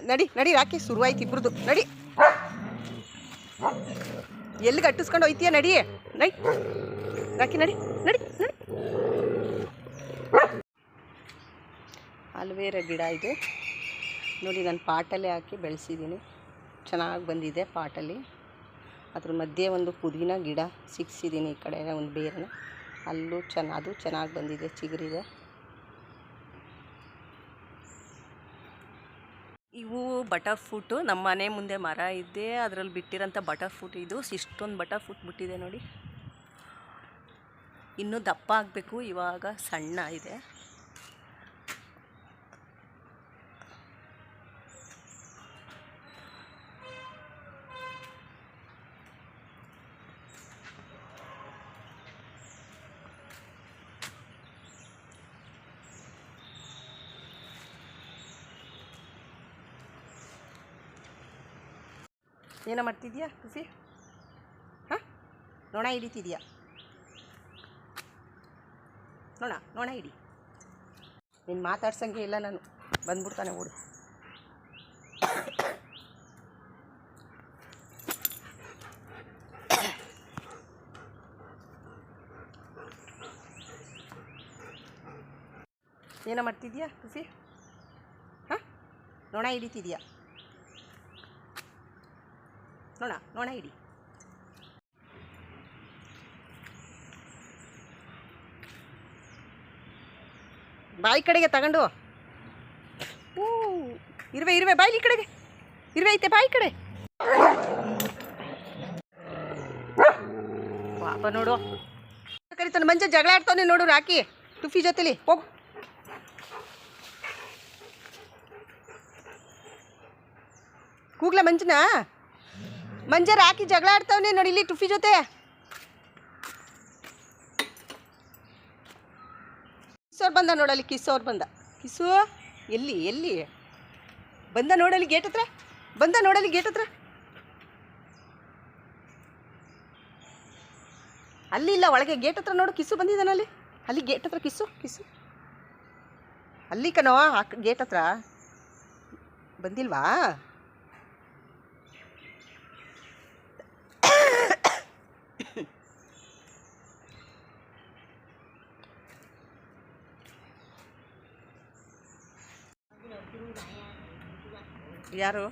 ನಡಿ ನಡಿ ರಾಕಿ ಶುರುವಾಯ್ತು ಇಬ್ರದ್ದು. ನಡಿ, ಎಲ್ಲಿಗೆ ಅಟ್ಟಿಸ್ಕೊಂಡು ಹೋಯ್ತೀಯ? ನಡಿ ನಡಿ ರಾಕಿ, ನಡಿ ನಡಿ ನಡಿ. ಅಲ್ವೇರ ಗಿಡ ಇದು ನೋಡಿ, ನಾನು ಪಾಟಲ್ಲೇ ಹಾಕಿ ಬೆಳೆಸಿದ್ದೀನಿ. ಚೆನ್ನಾಗಿ ಬಂದಿದೆ ಪಾಟಲ್ಲಿ. ಅದ್ರ ಮಧ್ಯೆ ಒಂದು ಪುದೀನ ಗಿಡ ಸಿಕ್ಸಿದ್ದೀನಿ. ಈ ಕಡೆ ಒಂದು ಬೇರನ್ನ, ಅಲ್ಲೂ ಅದು ಚೆನ್ನಾಗಿ ಬಂದಿದೆ, ಚಿಗುರಿದೆ. ಇವು ಬಟರ್ ಫ್ರೂಟು. ನಮ್ಮ ಮನೆ ಮುಂದೆ ಮರ ಇದೆ, ಅದರಲ್ಲಿ ಬಿಟ್ಟಿರೋಂಥ ಬಟರ್ ಫ್ರೂಟ್ ಇದು. ಇಷ್ಟೊಂದು ಬಟರ್ ಫ್ರೂಟ್ ಬಿಟ್ಟಿದೆ ನೋಡಿ. ಇನ್ನೂ ದಪ್ಪ ಆಗಬೇಕು, ಇವಾಗ ಸಣ್ಣ ಇದೆ. ಏನೋ ಮಾಡ್ತಿದ್ಯಾ ಖುಷಿ? ಹಾಂ, ನೊಣ ಹಿಡಿತಿದ್ಯಾ? ನೊಣ ಹಿಡಿ. ನೀನು ಮಾತಾಡ್ಸಂಗೆ ಇಲ್ಲ, ನಾನು ಬಂದ್ಬಿಡ್ತಾನೆ ಓಡು. ಏನೋ ಮಾಡ್ತಿದ್ಯಾ ಖುಷಿ? ಹಾಂ, ನೊಣ ಹಿಡಿತಿದ್ಯಾ? ನೊಣ ಹಿಡಿ. ಬಾಯಿ ಕಡೆಗೆ ತಗೊಂಡು. ಇರುವೆ ಬಾಯಿ ಈ ಕಡೆಗೆ. ಇರುವೆ ಐತೆ ಬಾಯಿ ಕಡೆ. ಪಾಪ ನೋಡು, ಕರಿತಾನೆ. ಮಂಜ ಜಗಳ ಆಡ್ತಾನೆ ನೋಡು ರಾಕಿ ಟುಫಿ ಜೊತೆಲಿ. ಹೋಗು. ಕೂಗ್ಲ ಮಂಜ ರಾಕಿ ಜಗಳ ಆಡ್ತಾವನೆ ನೋಡಿ ಇಲ್ಲಿ ಟುಫಿ ಜೊತೆ. ಕಿಸ್ಸೋರು ಬಂದ ನೋಡಲ್ಲಿ, ಕಿಸ್ಸೋರು ಬಂದ. ಕಿಸ್ಸು ಎಲ್ಲಿ ಬಂದ ನೋಡಲ್ಲಿ, ಗೇಟ್ ಹತ್ರ ಬಂದ ನೋಡಲ್ಲಿ, ಗೇಟ್ ಹತ್ರ. ಅಲ್ಲಿ ಇಲ್ಲ, ಒಳಗೆ ಗೇಟ್ ಹತ್ರ ನೋಡು. ಕಿಸ್ಸು ಬಂದಿದ್ದಾನಲ್ಲಿ, ಅಲ್ಲಿ ಗೇಟ್ ಹತ್ರ. ಕಿಸ್ಸು ಅಲ್ಲಿ ಕಣೋ, ಗೇಟ್ ಹತ್ರ ಬಂದಿಲ್ವಾ? ಯಾರು?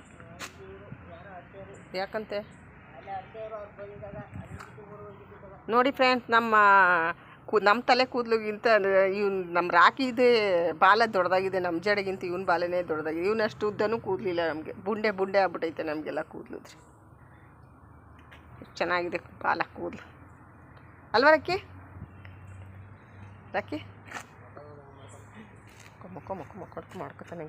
ಯಾಕಂತೆ ನೋಡಿ ಫ್ರೆಂಡ್ಸ್, ನಮ್ಮ ತಲೆ ಕೂದಲುಗಿಂತ ಇವ್ನು ನಮ್ಮ ರಾಕಿದೆ ಬಾಲ ದೊಡ್ಡದಾಗಿದೆ. ನಮ್ಮ ಜಡೆಗಿಂತ ಇವನ ಬಾಲನೇ ದೊಡ್ಡದಾಗಿದೆ. ಇವನಷ್ಟು ಉದ್ದನೂ ಕೂದಲಿಲ್ಲ ನಮಗೆ. ಬುಂಡೆ ಆಗ್ಬಿಟ್ಟೈತೆ ನಮಗೆಲ್ಲ ಕೂದಲು. ಚೆನ್ನಾಗಿದೆ ಬಾಲ, ಕೂದಲು ಅಲ್ವಾ ರಾಕಿ? ಮೊಕ್ಕ ಮಾಡ್ಕೊತಾನೆ.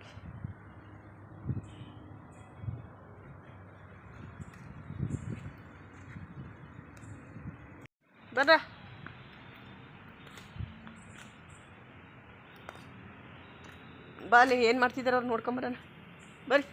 ಬರ್ರ ಬಾಲಿ ಏನು ಮಾಡ್ತಿದ್ದಾರೆ ಅವ್ರು ನೋಡ್ಕೊಂಬರೋಣ ಬರ್ರಿ.